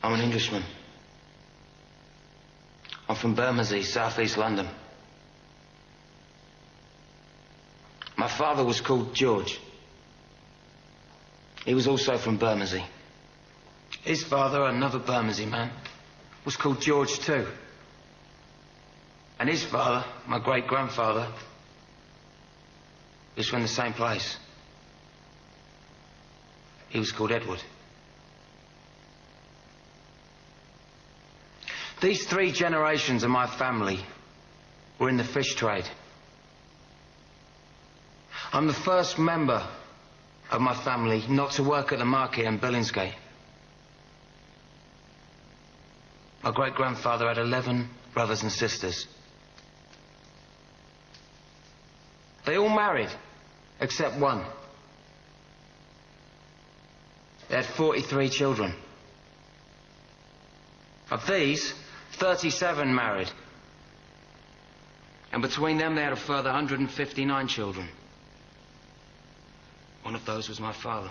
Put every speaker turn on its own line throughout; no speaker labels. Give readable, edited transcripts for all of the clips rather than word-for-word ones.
I'm an Englishman. I'm from Bermondsey, southeast London. My father was called George. He was also from Bermondsey. His father, another Bermondsey man, was called George too. And his father, my great-grandfather, was from the same place. He was called Edward. These 3 generations of my family were in the fish trade. I'm the first member of my family not to work at the market in Billingsgate. My great-grandfather had 11 brothers and sisters. They all married, except one. They had 43 children. Of these, 37 married. And between them, they had a further 159 children. One of those was my father.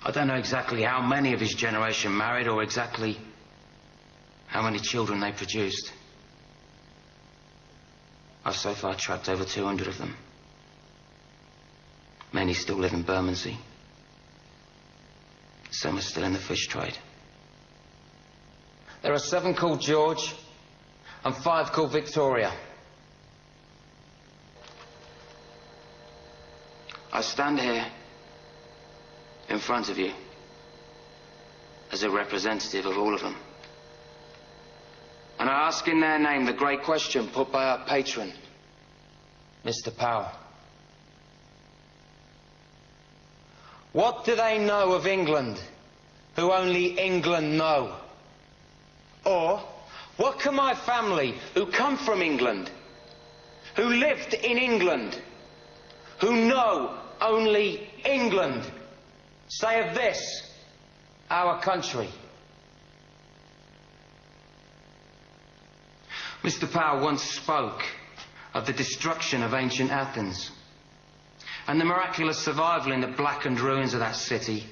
I don't know exactly how many of his generation married or exactly how many children they produced. I've so far tracked over 200 of them. Many still live in Bermondsey. Some are still in the fish trade. There are 7 called George and 5 called Victoria. I stand here in front of you as a representative of all of them. And I ask in their name the great question put by our patron, Mr. Power. What do they know of England who only England know? Or, what can my family who come from England, who lived in England, who know only England, say of this, our country? Mr. Power once spoke of the destruction of ancient Athens and the miraculous survival in the blackened ruins of that city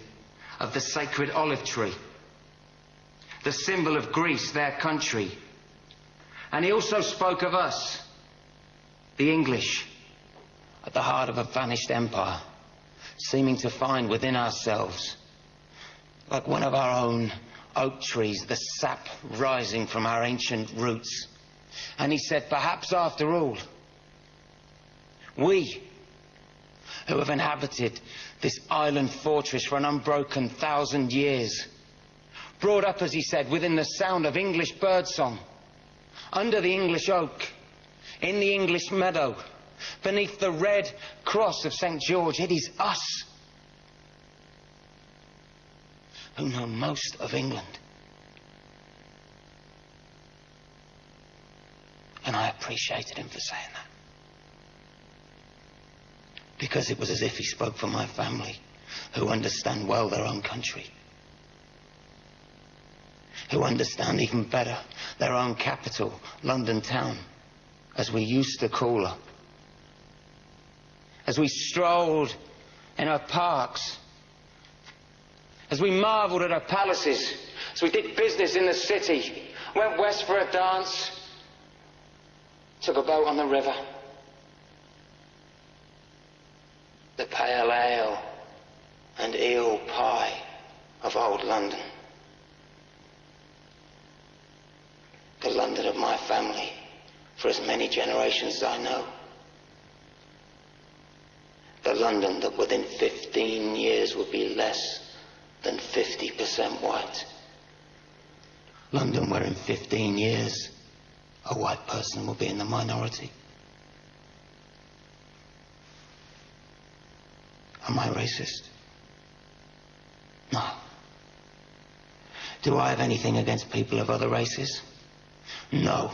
of the sacred olive tree, the symbol of Greece, their country. And he also spoke of us, the English, at the heart of a vanished empire, seeming to find within ourselves, like one of our own oak trees, the sap rising from our ancient roots. And he said, perhaps after all, we who have inhabited this island fortress for an unbroken 1,000 years, brought up, as he said, within the sound of English birdsong, under the English oak, in the English meadow, beneath the red cross of St. George, it is us who know most of England. And I appreciated him for saying that, because it was as if he spoke for my family, who understand well their own country, who understand even better their own capital, London town, as we used to call her. As we strolled in her parks, as we marvelled at her palaces, as we did business in the city, went west for a dance, took a boat on the river. The pale ale and eel pie of old London. The London of my family, for as many generations as I know. The London that within 15 years would be less than 50% white. London where in 15 years a white person will be in the minority. Am I racist? No. Do I have anything against people of other races? No.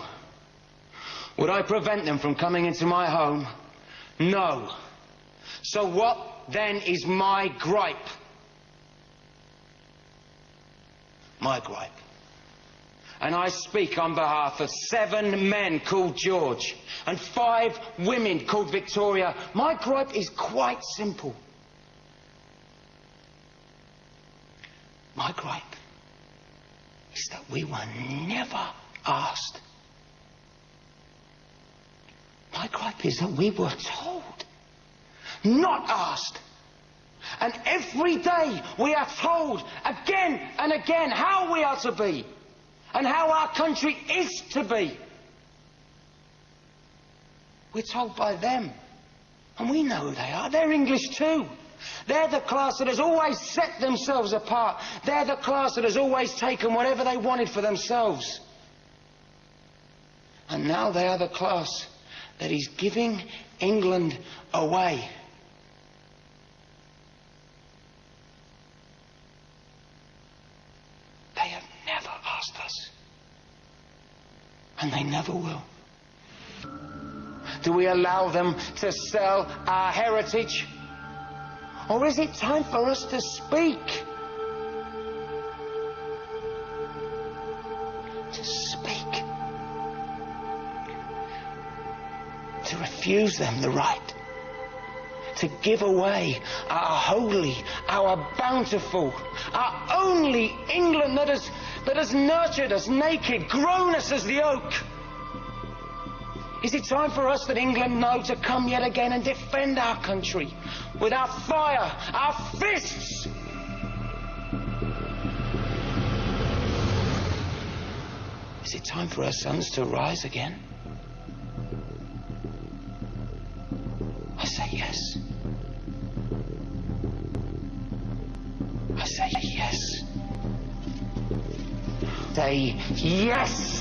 Would I prevent them from coming into my home? No. So what then is my gripe? My gripe. And I speak on behalf of 7 men called George and 5 women called Victoria. My gripe is quite simple. My gripe is that we were never asked. My gripe is that we were told, not asked. And every day we are told again and again how we are to be and how our country is to be. We're told by them, and we know who they are. They're English too. They're the class that has always set themselves apart. They're the class that has always taken whatever they wanted for themselves. And now they are the class that is giving England away. They have never asked us. And they never will. Do we allow them to sell our heritage? Or is it time for us to speak? To speak. To refuse them the right to give away our holy, our bountiful, our only England that has nurtured us naked, grown us as the oak. Is it time for us that England know to come yet again and defend our country with our fire, our fists? Is it time for our sons to rise again? I say yes. I say yes. Say yes.